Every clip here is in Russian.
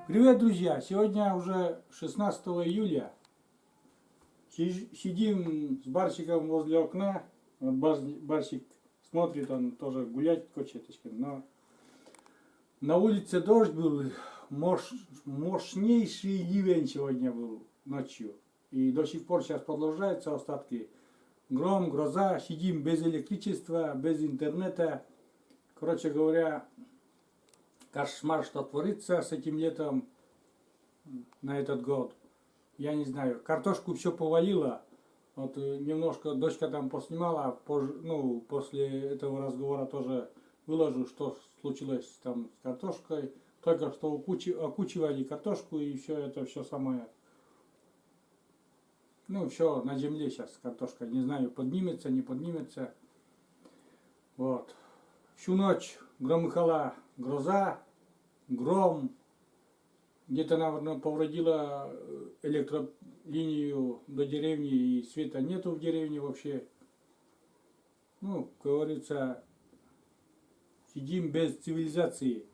Привет, друзья! Сегодня уже 16 июля. Сидим с Барсиком возле окна. Вот Барсик смотрит, он тоже гулять хочет. Но на улице дождь был, мощнейший ливень сегодня был ночью. И до сих пор сейчас продолжаются остатки. Гром, гроза, сидим без электричества, без интернета. Короче говоря, кошмар, что творится с этим летом на этот год. Я не знаю. Картошку все повалило. Вот немножко дочка там поснимала. После этого разговора тоже выложу, что случилось там с картошкой. Только что окучивали картошку и все самое. Все на земле сейчас картошка. Не знаю, поднимется, не поднимется. Вот. Всю ночь громыхала гроза, гром. Где-то, наверное, повредила электролинию до деревни, и света нету в деревне вообще. Как говорится, сидим без цивилизации.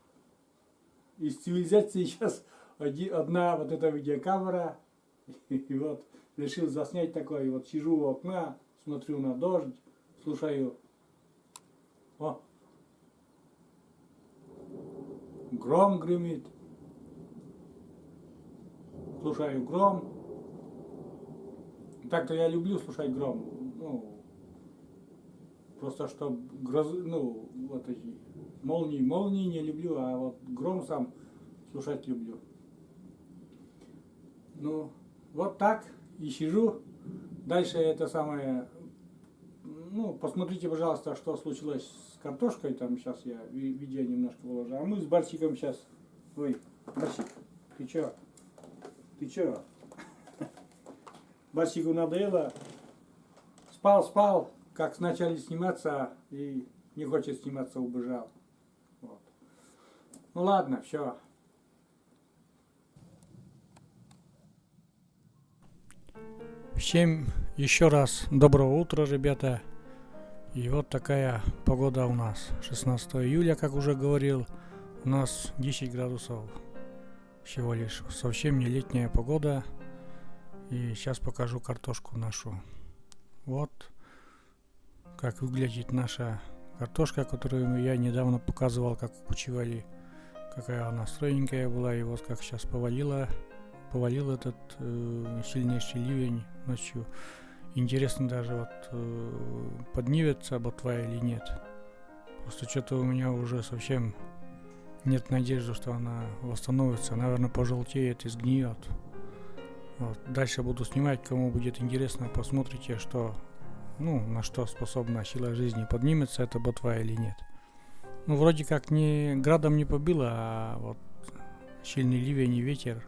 Из цивилизации сейчас одна вот эта видеокамера. И вот решил заснять такой. Вот сижу у окна, смотрю на дождь, слушаю. Гром гремит. Слушаю гром. Так-то я люблю слушать гром. Просто что вот эти молнии не люблю, а вот гром сам слушать люблю. Вот так и сижу. Дальше это самое. Посмотрите, пожалуйста, что случилось с картошкой. Там сейчас я видео немножко выложу. А мы с Барсиком сейчас. Ой, Барсик, ты чё? Ты чё? Барсику надоело. Спал, как начали сниматься, и не хочет сниматься, убежал. Вот. Ладно, все. Всем еще раз доброго утра, ребята. И вот такая погода у нас. 16 июля, как уже говорил, у нас 10 градусов. Всего лишь совсем не летняя погода. И сейчас покажу картошку нашу. Вот как выглядит наша картошка, которую я недавно показывал, как кучевали. Какая она стройненькая была. И вот как сейчас повалил этот сильнейший ливень ночью. Интересно даже поднимется ботва или нет. Просто что-то у меня уже совсем нет надежды, что она восстановится. Наверное, пожелтеет и сгниет. Вот. Дальше буду снимать. Кому будет интересно, посмотрите, на что способна сила жизни. Поднимется эта ботва или нет. Вроде как градом не побило, а вот сильный ливень и ветер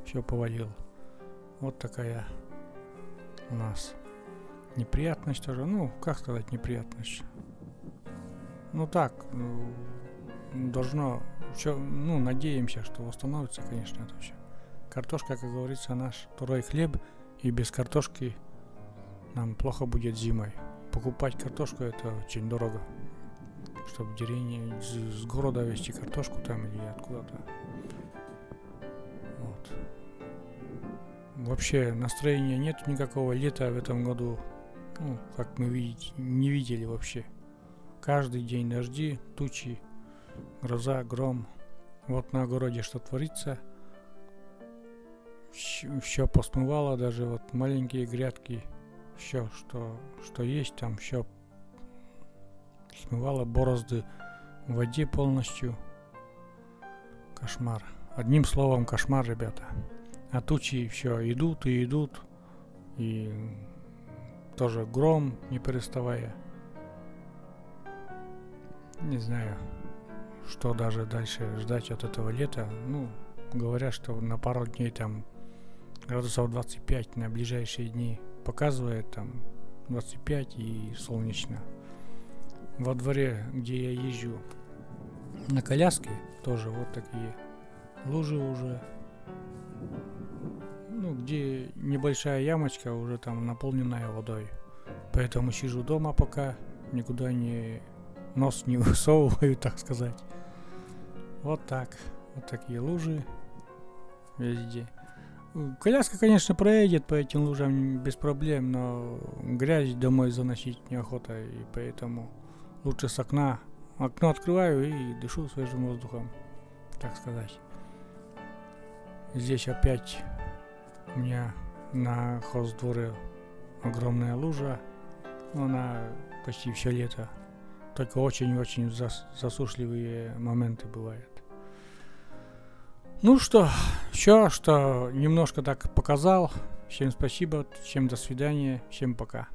все повалил. Вот такая у нас неприятность тоже. Как сказать неприятность? Должно надеемся, что восстановится, конечно, это все. Картошка, как говорится, наш второй хлеб, и без картошки нам плохо будет зимой. Покупать картошку это очень дорого. Чтобы в деревне с города везти картошку там или откуда-то. Вот. Вообще настроения нет никакого лета в этом году. Как мы не видели вообще. Каждый день дожди, тучи, гроза, гром. Вот на огороде что творится. Все посмывало, даже вот маленькие грядки. Все, что есть там, все смывало, борозды в воде полностью. Кошмар. Одним словом, кошмар, ребята. А тучи все идут и идут. И тоже гром, не переставая. Не знаю, что даже дальше ждать от этого лета. Говорят, что на пару дней там градусов 25 на ближайшие дни показывает, там 25 и солнечно. Во дворе, где я езжу на коляске, тоже вот такие лужи уже. Где небольшая ямочка уже там наполненная водой. Поэтому сижу дома пока, никуда нос не высовываю, так сказать. Вот так. Вот такие лужи. везде. Коляска, конечно, проедет по этим лужам без проблем, но грязь домой заносить неохота, и поэтому лучше с окна. Окно открываю и дышу свежим воздухом, так сказать. Здесь опять у меня на хоздворе огромная лужа. Она почти все лето. Только очень-очень засушливые моменты бывают. Ну что, все, что немножко так показал. Всем спасибо, всем до свидания, всем пока.